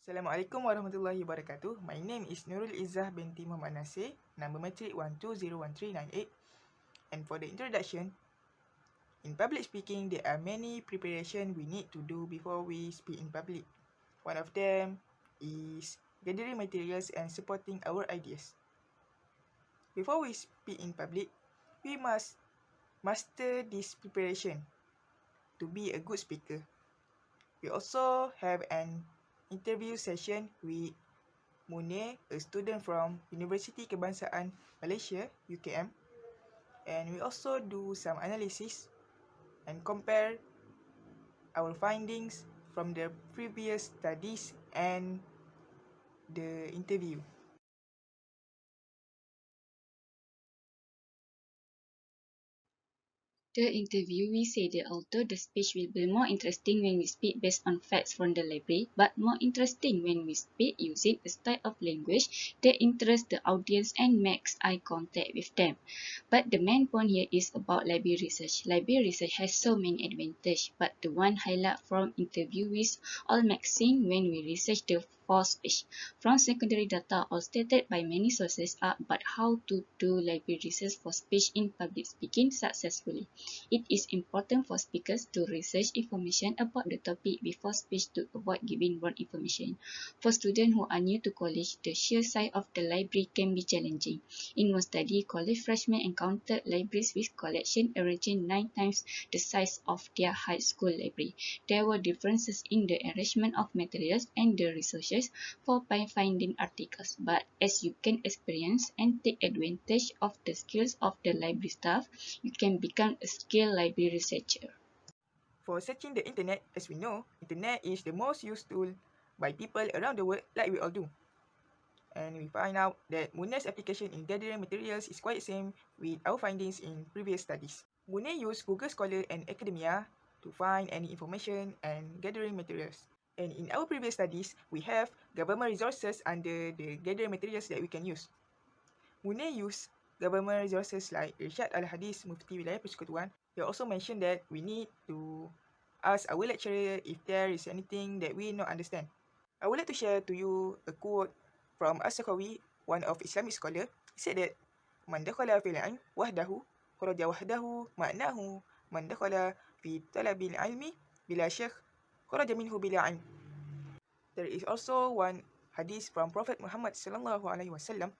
Assalamualaikum warahmatullahi wabarakatuh. My name is Nurul Izzah binti Muhammad Nasir, number matric 1201398. And for the introduction, in public speaking, there are many preparation we need to do before we speak in public. One of them is gathering materials and supporting our ideas. Before we speak in public, we must master this preparation to be a good speaker. We also have an interview session with Munir, a student from Universiti Kebangsaan Malaysia, UKM, and we also do some analysis and compare our findings from the previous studies and the interview. The interviewee said that although the speech will be more interesting when we speak based on facts from the library, but more interesting when we speak using a style of language that interests the audience and makes eye contact with them. But the main point here is about library research. Library research has so many advantages, but the one highlight from interviewees all makes sense when we research the for speech. From secondary data all stated by many sources are about how to do library research for speech in public speaking successfully. It is important for speakers to research information about the topic before speech to avoid giving wrong information. For students who are new to college, the sheer size of the library can be challenging. In one study, college freshmen encountered libraries with collection arranging 9 times the size of their high school library. There were differences in the arrangement of materials and the resources for finding articles, but as you can experience and take advantage of the skills of the library staff, you can become a skilled library researcher. For searching the internet, as we know, internet is the most used tool by people around the world like we all do. And we find out that Munir's application in gathering materials is quite same with our findings in previous studies. Munir used Google Scholar and Academia to find any information and gathering materials. And in our previous studies, we have government resources under the gathering materials that we can use. Munir used government resources like Irsyad Al-Hadis Mufti Wilayah Persekutuan. He also mentioned that we need to ask our lecturer if there is anything that we not understand. I would like to share to you a quote from As-Sakhawi, one of Islamic scholar. He said that Man dakhala fil ilm wahdahu kharaja wahdahu ma'nahu man dakhala fi talabil ilmi bila syekh kharaja minhu bila ilm. There is also one hadith from Prophet Muhammad sallallahu alaihi wasallam.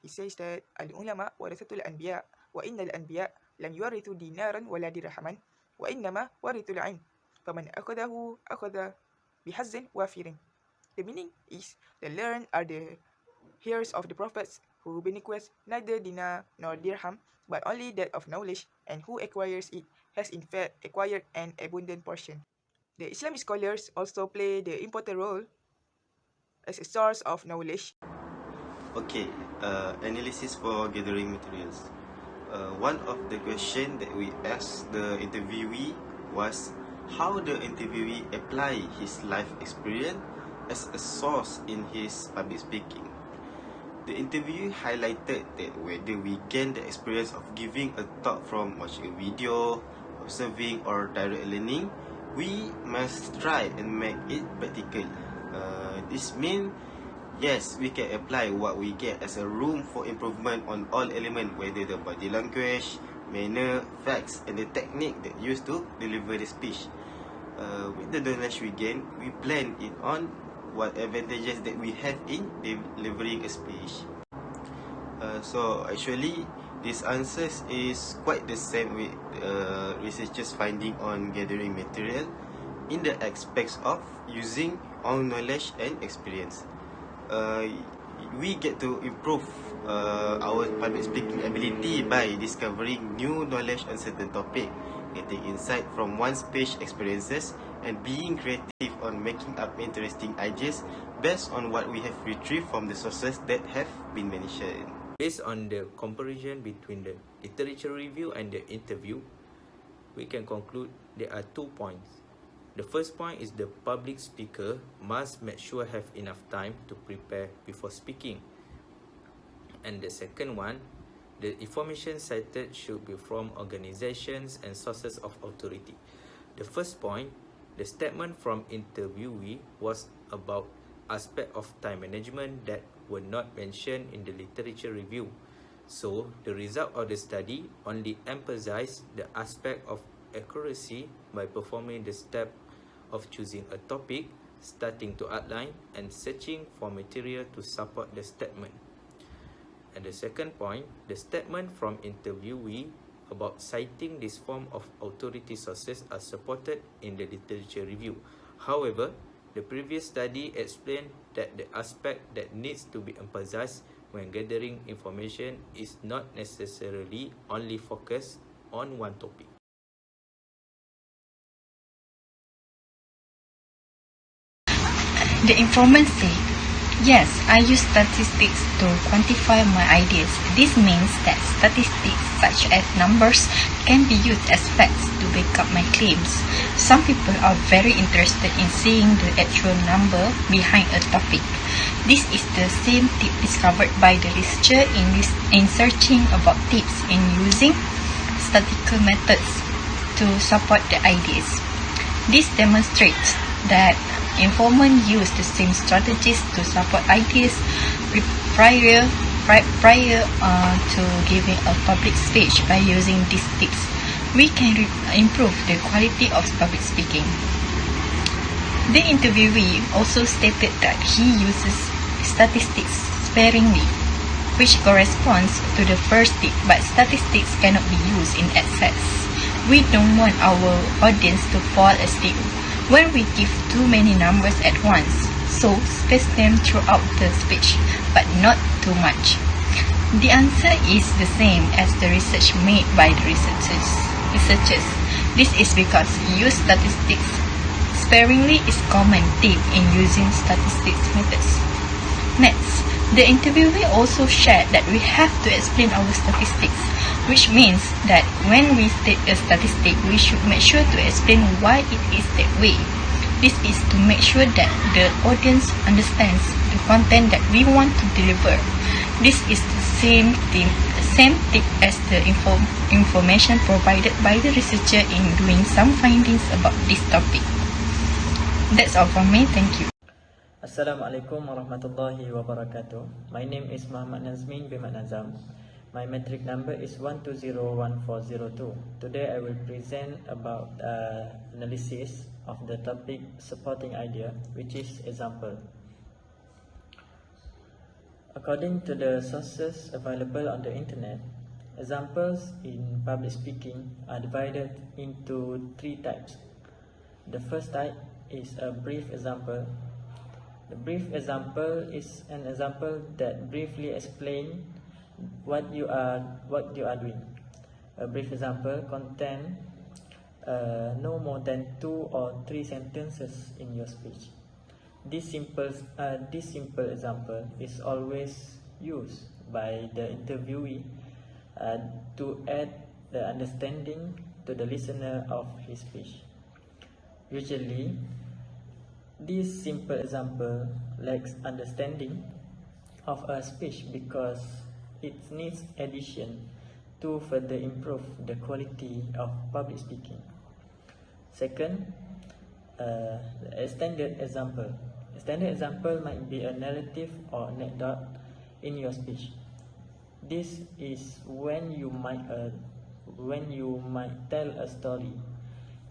He says that al-ulama warathatul anbiya wa innal anbiya lam yuwarithu dinaran wala dirhaman wa innama warithul ilm. Faman akhadahu akhadha bihazzin wafirin. The meaning is the learned are the heirs of the prophets who bequeath neither dinar nor dirham but only that of knowledge, and who acquires it has in fact acquired an abundant portion. The Islamic scholars also play the important role as a source of knowledge. Okay, analysis for gathering materials. One of the questions that we asked the interviewee was how the interviewee apply his life experience as a source in his public speaking. The interviewee highlighted that whether we gain the experience of giving a talk from watching a video, observing, or direct learning, we must try and make it practical. This means, yes, we can apply what we get as a room for improvement on all elements, whether the body language, manner, facts, and the technique that used to deliver the speech. With the knowledge we gain, we plan it on what advantages that we have in delivering a speech. So actually, this answers is quite the same with researchers' finding on gathering material in the aspects of using our knowledge and experience. We get to improve our public speaking ability by discovering new knowledge on certain topic, getting insight from one's speech experiences, and being creative on making up interesting ideas based on what we have retrieved from the sources that have been mentioned. Based on the comparison between the literature review and the interview, we can conclude there are 2 points. The first point is the public speaker must make sure have enough time to prepare before speaking. And the second one, the information cited should be from organizations and sources of authority. The first point, the statement from interviewee was about aspect of time management that were not mentioned in the literature review. So, the result of the study only emphasized the aspect of accuracy by performing the step of choosing a topic, starting to outline, and searching for material to support the statement. And the second point, the statement from interviewee about citing this form of authority sources are supported in the literature review. However, the previous study explained that the aspect that needs to be emphasized when gathering information is not necessarily only focused on one topic. The informant said, "Yes, I use statistics to quantify my ideas. This means that statistics such as numbers can be used as facts to back up my claims. Some people are very interested in seeing the actual number behind a topic. This is the same tip discovered by the researcher in searching about tips in using statistical methods to support the ideas. This demonstrates that informants use the same strategies to support ideas prior to giving a public speech. By using these tips, we can improve the quality of public speaking." The interviewee also stated that he uses statistics sparingly, which corresponds to the first tip, but statistics cannot be used in excess. We don't want our audience to fall asleep when we give too many numbers at once, so space them throughout the speech, but not too much. The answer is the same as the research made by the researchers. This is because use statistics sparingly is common tip in using statistics methods. Next, the interviewee also shared that we have to explain our statistics, which means that when we state a statistic, we should make sure to explain why it is that way. This is to make sure that the audience understands the content that we want to deliver. This is the same tip as the information provided by the researcher in doing some findings about this topic. That's all from me. Thank you. Assalamualaikum warahmatullahi wabarakatuh. My name is Muhammad Nazmin bin NAZAM. My metric number is 1201402. Today I will present about analysis of the topic supporting idea, which is example. According to the sources available on the internet, examples in public speaking are divided into three types. The first type is a brief example. The brief example is an example that briefly explains what you are doing. A brief example contains no more than 2 or 3 sentences in your speech. This simple example is always used by the interviewee to add the understanding to the listener of his speech. Usually, this simple example lacks understanding of a speech because it needs addition to further improve the quality of public speaking. Second, a standard example. A standard example might be a narrative or anecdote in your speech. This is when you might tell a story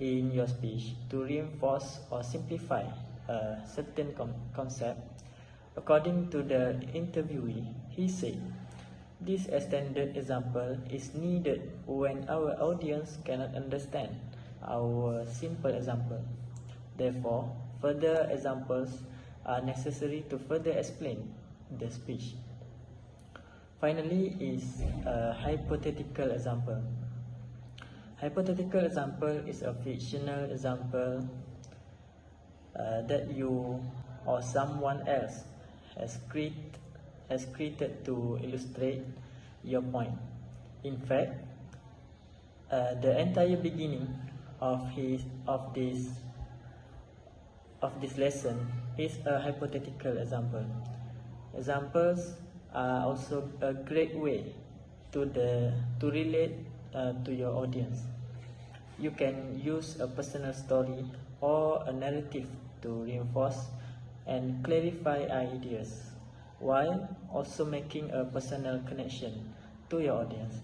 in your speech to reinforce or simplify a certain concept. According to the interviewee, he said, this extended example is needed when our audience cannot understand our simple example. Therefore, further examples are necessary to further explain the speech. Finally is a hypothetical example. Hypothetical example is a fictional example that you or someone else has created to illustrate your point. In fact, the entire beginning of this lesson is a hypothetical example. Examples are also a great way to relate to your audience. You can use a personal story or a narrative to reinforce and clarify ideas, while also making a personal connection to your audience,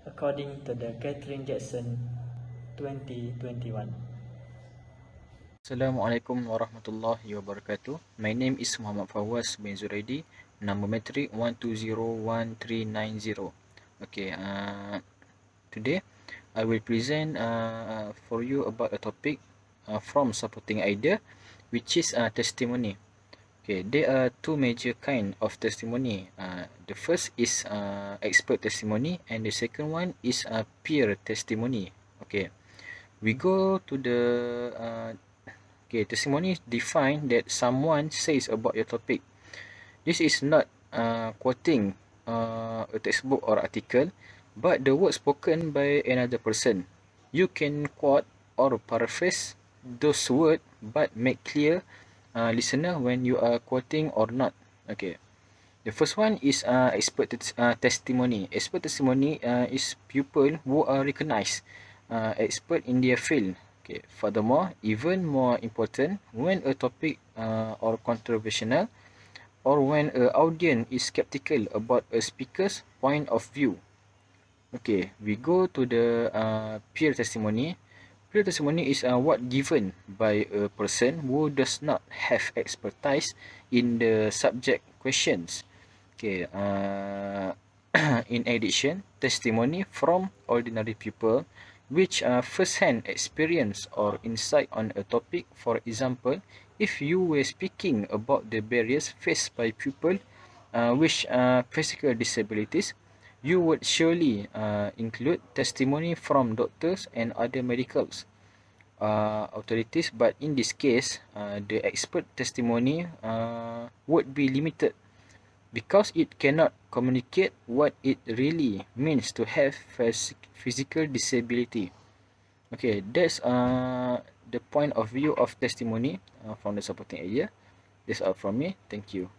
according to the Catherine Jackson 2021. Assalamualaikum warahmatullahi wabarakatuh. My name is Muhammad FAWWAZ bin ZURAIDI, number metric 1201390. Okay, today I will present for you about a topic from supporting idea, which is testimony. Okay, there are two major kind of testimony. The first is expert testimony, and the second one is peer testimony. Okay, we go to the testimony define that someone says about your topic. This is not quoting a textbook or article, but the word spoken by another person. You can quote or paraphrase those words, but make clear listener when you are quoting or not. Okay. The first one is expert testimony. Expert testimony is people who are recognized expert in their field. Okay. Furthermore, even more important, when a topic or controversial, or when an audience is skeptical about a speaker's point of view. Okay, we go to the peer testimony. Peer testimony is what given by a person who does not have expertise in the subject questions. Okay, in addition, testimony from ordinary people which first-hand experience or insight on a topic. For example, if you were speaking about the barriers faced by people with physical disabilities, you would surely include testimony from doctors and other medical authorities, but in this case, the expert testimony would be limited because it cannot communicate what it really means to have physical disability. Okay, that's the point of view of testimony from the supporting idea. That's all from me. Thank you.